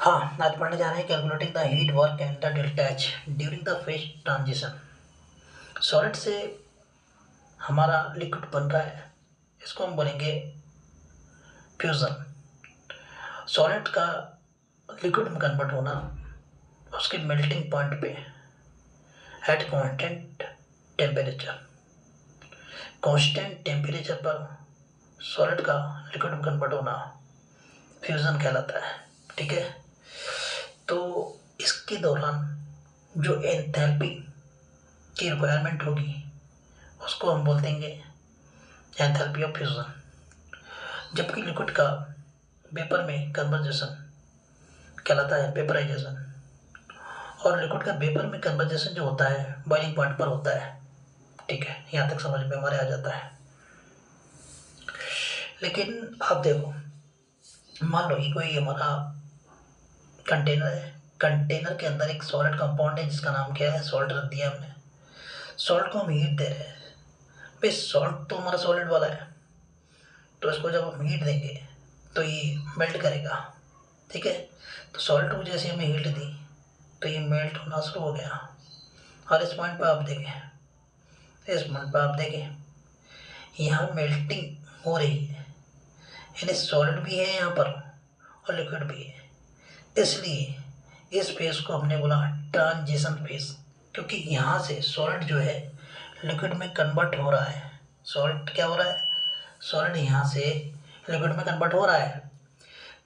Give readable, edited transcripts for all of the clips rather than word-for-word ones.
हाँ, आज पढ़ने जा रहे हैं calculating the heat work and the delta H during the phase transition. Solid से हमारा लिक्विड बन रहा है, इसको हम बोलेंगे फ्यूज़न। सॉलिड का लिक्विड में कन्वर्ट होना उसके मेल्टिंग पॉइंट पे at constant temperature. Constant temperature पर सॉलिड का लिक्विड में कन्वर्ट होना फ्यूज़न कहलाता है। ठीक है, तो इसके दौरान जो एंथैल्पी की रिक्वायरमेंट होगी उसको हम बोल देंगे एंथैल्पी ऑफ फ्यूज़न। जबकि लिक्विड का वेपर में कन्वर्जेशन कहलाता है वेपराइजेशन, और लिक्विड का वेपर में कन्वर्जेशन जो होता है बॉइलिंग पॉइंट पर होता है। ठीक है, यहाँ तक समझ में हमारे आ जाता है। लेकिन आप देखो, मान लो कि कोई हमारा कंटेनर है, कंटेनर के अंदर एक सॉलिड कंपाउंड है जिसका नाम क्या है, सॉल्ट रख दिया हमने। सॉल्ट को हम हीट दे रहे हैं भाई, सॉल्ट तो हमारा सॉलिड वाला है, तो इसको जब हम हीट देंगे तो ये मेल्ट करेगा। ठीक है, तो सॉल्ट को जैसे हमने हीट दी तो ये मेल्ट होना शुरू हो गया। और इस पॉइंट पर आप देखें, यहाँ मेल्टिंग हो रही है, यानी सॉलिड भी है यहाँ पर और लिक्विड भी है। इसलिए इस फेज को हमने बोला ट्रांजिशन फेज, क्योंकि यहाँ से सॉलिड जो है लिक्विड में कन्वर्ट हो रहा है। सॉलिड क्या हो रहा है, सॉलिड यहाँ से लिक्विड में कन्वर्ट हो रहा है।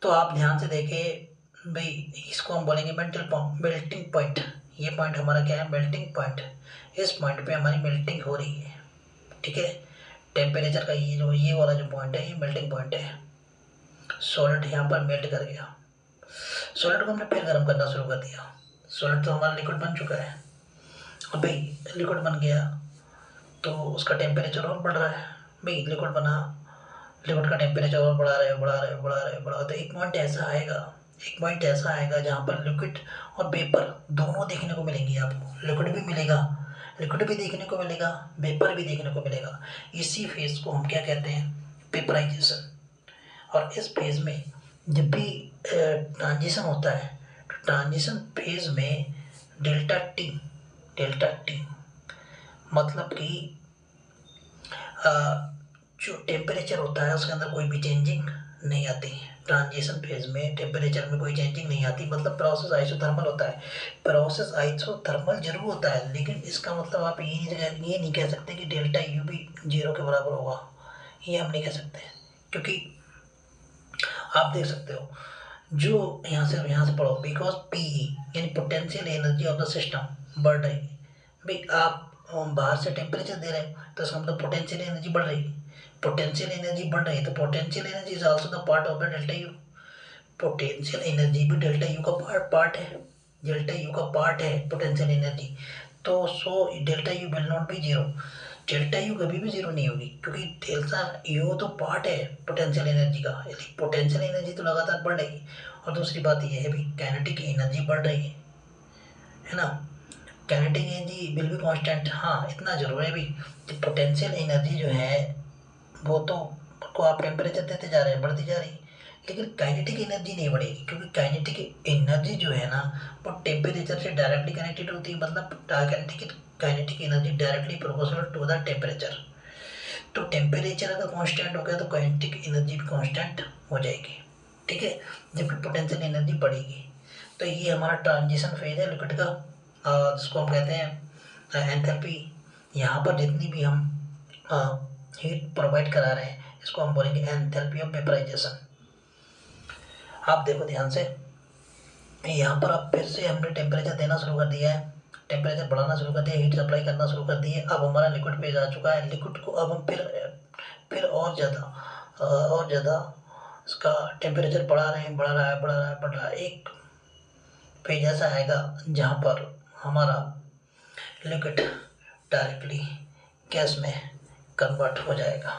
तो आप ध्यान से देखें भाई, इसको हम बोलेंगे मेल्टिंग पॉइंट। ये पॉइंट हमारा क्या है, मेल्टिंग पॉइंट। इस पॉइंट पे हमारी मेल्टिंग हो रही है। ठीक है, टेम्परेचर का ये वाला जो पॉइंट है ये मेल्टिंग पॉइंट है। सॉलिड यहाँ पर मेल्ट कर गया, सॉलिड को हमने फिर गर्म करना शुरू कर दिया। सॉलिड तो हमारा लिक्विड बन चुका है, और भाई लिक्विड बन गया तो उसका टेम्परेचर और बढ़ रहा है। भाई लिक्विड बना, लिक्विड का टेम्परेचर और बढ़ा, तो एक पॉइंट ऐसा आएगा जहाँ पर लिक्विड और वेपर दोनों देखने को मिलेंगे आपको। लिक्विड भी मिलेगा, लिक्विड भी देखने को मिलेगा, वेपर भी देखने को मिलेगा। इसी फेज को हम क्या कहते हैं, वेपराइजेशन। और इस फेज में जब भी ट्रांजिशन होता है तो ट्रांजिशन फेज में डेल्टा टी मतलब कि जो टेम्परेचर होता है उसके अंदर कोई भी चेंजिंग नहीं आती। ट्रांजिशन फेज में टेम्परेचर में कोई चेंजिंग नहीं आती, मतलब प्रोसेस आइसोथर्मल होता है। प्रोसेस आइसोथर्मल जरूर होता है, लेकिन इसका मतलब आप ये नहीं कह सकते कि डेल्टा यू भी 0 के बराबर होगा। ये हम नहीं कह सकते, क्योंकि आप देख सकते हो जो यहाँ से पढ़ो, बिकॉज पी यानी potential energy of the system बढ़ रही है। भाई आप बाहर से टेम्परेचर दे रहे हो तो इसका मतलब पोटेंशियल एनर्जी बढ़ रही है। पोटेंशियल एनर्जी बढ़ रही है तो potential energy is also the part of the delta U. Potential energy भी डेल्टा यू का पार्ट है, डेल्टा यू का पार्ट है पोटेंशियल एनर्जी। तो so delta U will not be zero, delta U कभी भी जीरो नहीं होगी, क्योंकि डेल्टा यू तो पार्ट है पोटेंशियल एनर्जी का। यदि पोटेंशियल एनर्जी तो लगातार बढ़ रही है, और दूसरी बात यह है भी काइनेटिक एनर्जी बढ़ रही है ना। Kinetic energy will be constant. हाँ, इतना जरूर है भी कि पोटेंशियल एनर्जी जो है वो तो को आप टेम्परेचर देते जा रहे हैं, बढ़ती जा रही है, लेकिन काइनेटिक एनर्जी नहीं बढ़ेगी, क्योंकि काइनेटिक एनर्जी जो है ना वो टेम्परेचर से डायरेक्टली कनेक्टेड होती है। मतलब kinetic energy directly proportional to the temperature. तो टेम्परेचर अगर कांस्टेंट हो गया तो काइनेटिक एनर्जी भी कांस्टेंट हो जाएगी। ठीक है, जबकि पोटेंशियल एनर्जी बढ़ेगी। तो ये हमारा ट्रांजिशन फेज है लिक्विड का, जिसको हम कहते हैं एंथैल्पी। यहाँ पर जितनी भी हम हीट प्रोवाइड करा रहे हैं इसको हम बोलेंगे एंथैल्पी ऑफ वेपराइजेशन। आप देखो ध्यान से, यहाँ पर अब फिर से हमने टेम्परेचर देना शुरू कर दिया है, टेम्परेचर बढ़ाना शुरू कर दिया, हीट सप्लाई करना शुरू कर दी है। अब हमारा लिक्विड फेज आ चुका है। लिक्विड को अब हम फिर और ज़्यादा इसका टेम्परेचर बढ़ा रहे हैं, बढ़ रहा है। एक फेज ऐसा आएगा जहाँ पर हमारा लिक्विड डायरेक्टली गैस में कन्वर्ट हो जाएगा,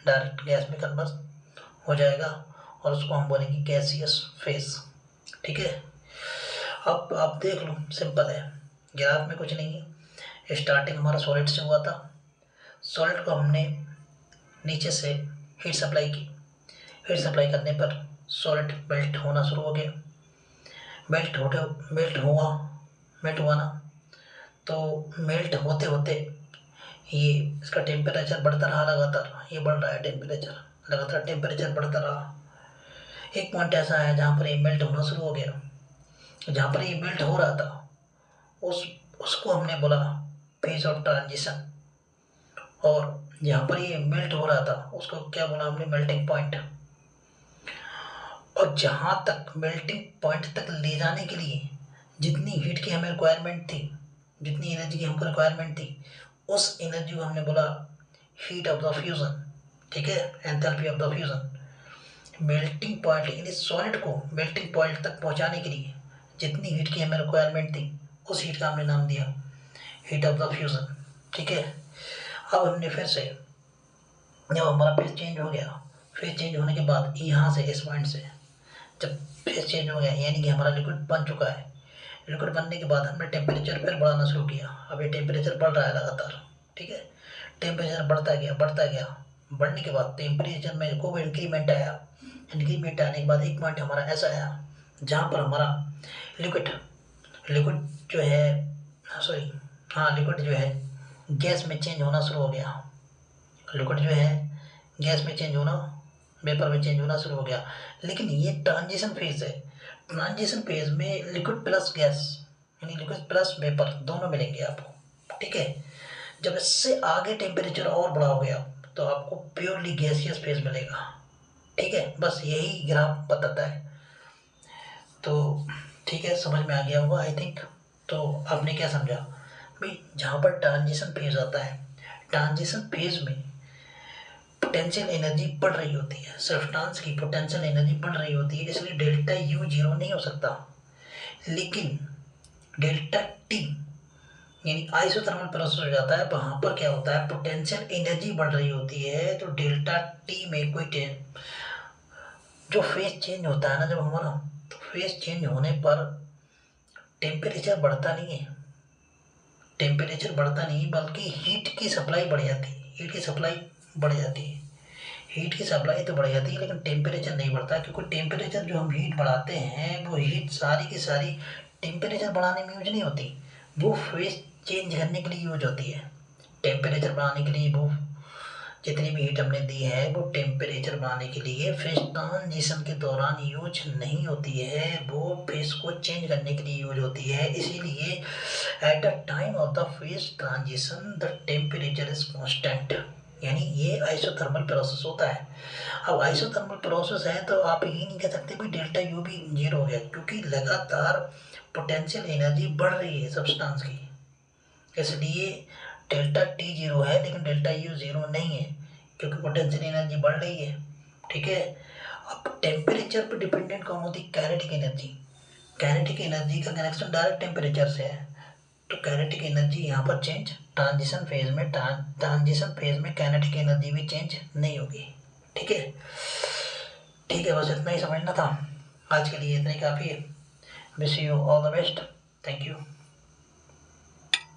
डायरेक्ट गैस में कन्वर्ट हो जाएगा, और उसको हम बोलेंगे गैसियस फेज। ठीक है, अब आप देख लो, सिंपल है, ग्राफ में कुछ नहीं है। स्टार्टिंग हमारा सॉलिड से हुआ था, सॉलिड को हमने नीचे से हीट सप्लाई की, हीट सप्लाई करने पर सॉलिड मेल्ट होना शुरू हो गया। मेल्ट हुआ ना, तो मेल्ट होते होते ये इसका टेम्परेचर बढ़ता रहा लगातार। ये बढ़ रहा है टेम्परेचर, लगातार टेम्परेचर बढ़ता रहा। एक पॉइंट ऐसा है जहाँ पर ये मेल्ट होना शुरू हो गया। जहाँ पर ये मेल्ट हो रहा था उसको हमने बोला फेज ऑफ ट्रांजिशन, और जहाँ पर ये मेल्ट हो रहा था उसको क्या बोला हमने, मेल्टिंग पॉइंट। और जहाँ तक मेल्टिंग पॉइंट तक ले जाने के लिए जितनी हीट की हमें रिक्वायरमेंट थी, जितनी एनर्जी की हमको रिक्वायरमेंट थी, उस एनर्जी को हमने बोला हीट ऑफ द फ्यूज़न। ठीक है, enthalpy of the fusion. Melting point यानी सॉलिड को मेल्टिंग पॉइंट तक पहुंचाने के लिए जितनी हीट की हमें रिक्वायरमेंट थी, उस हीट का हमने नाम दिया हीट ऑफ द फ्यूज़न। ठीक है, अब हमने फिर से जब हमारा फेज चेंज हो गया, फेज चेंज होने के बाद यहाँ से इस पॉइंट से जब फेज चेंज हो गया यानी कि हमारा लिक्विड बन चुका है, लिक्विड बनने के बाद हमने टेम्परेचर फिर बढ़ाना शुरू किया। अब ये टेम्परेचर बढ़ रहा है लगातार। ठीक है, टेम्परेचर बढ़ता गया। बढ़ने के बाद टेम्परेचर में खूब इंक्रीमेंट आया। इंक्रीमेंट आने के बाद एक पॉइंट हमारा ऐसा आया जहाँ पर हमारा लिक्विड जो है लिक्विड जो है गैस में चेंज होना शुरू हो गया। लिक्विड जो है गैस में चेंज होना, वेपर में चेंज होना शुरू हो गया। लेकिन ये ट्रांजिशन फेज है। ट्रांजिशन फेज में लिक्विड प्लस गैस यानी लिक्विड प्लस वेपर दोनों मिलेंगे आपको। ठीक है, जब इससे आगे टेम्परेचर और बढ़ा हो गया तो आपको प्योरली गैसियस फेज मिलेगा। ठीक है, बस यही ग्राफ बताता है। तो ठीक है, समझ में आ गया होगा आई थिंक। तो आपने क्या समझा भाई, जहाँ पर ट्रांजिशन फेज आता है, ट्रांजिशन फेज में पोटेंशियल एनर्जी बढ़ रही होती है, सब्सटेंस की पोटेंशियल एनर्जी बढ़ रही होती है, इसलिए डेल्टा यू जीरो नहीं हो सकता। लेकिन डेल्टा टी यानी आइसोथर्मल प्रोसेस हो जाता है, वहाँ पर क्या होता है, पोटेंशियल एनर्जी बढ़ रही होती है। तो डेल्टा टी में कोई जो फेज चेंज होता है ना जब हमारा, तो फेज चेंज होने पर टेम्परेचर बढ़ता नहीं है, टेम्परेचर बढ़ता नहीं बल्कि हीट की सप्लाई बढ़ जाती है। हीट की सप्लाई बढ़ जाती है, हीट की सप्लाई तो बढ़ जाती है, लेकिन टेम्परेचर नहीं बढ़ता। क्योंकि टेम्परेचर जो हम हीट बढ़ाते हैं वो हीट सारी की सारी टेम्परेचर बढ़ाने में यूज नहीं होती, वो फेज चेंज करने के लिए यूज होती है। टेम्परेचर बढ़ाने के लिए वो जितनी भी हीट हमने दी है वो टेम्परेचर बढ़ाने के लिए फेज ट्रांजिशन के दौरान यूज नहीं होती है, वो फेज को चेंज करने के लिए यूज होती है। इसीलिए at the time of the phase transition the temperature is constant, यानी ये आइसोथर्मल प्रोसेस होता है। अब आइसोथर्मल प्रोसेस है तो आप ये नहीं कह सकते भाई डेल्टा यू भी जीरो हो गया, क्योंकि लगातार पोटेंशियल एनर्जी बढ़ रही है सब्सटेंस की, इसलिए डेल्टा टी जीरो है लेकिन डेल्टा यू जीरो नहीं है, क्योंकि पोटेंशियल एनर्जी बढ़ रही है। ठीक है, अब टेम्परेचर पर डिपेंडेंट कौन होती है, काइनेटिक एनर्जी। काइनेटिक एनर्जी का कनेक्शन डायरेक्ट टेम्परेचर से है, तो काइनेटिक एनर्जी यहाँ पर चेंज ट्रांजिशन फेज में काइनेटिक एनर्जी भी चेंज नहीं होगी। ठीक है, ठीक है, बस इतना ही समझना था। आज के लिए इतना ही काफ़ी है। Wish you all the best. Thank you.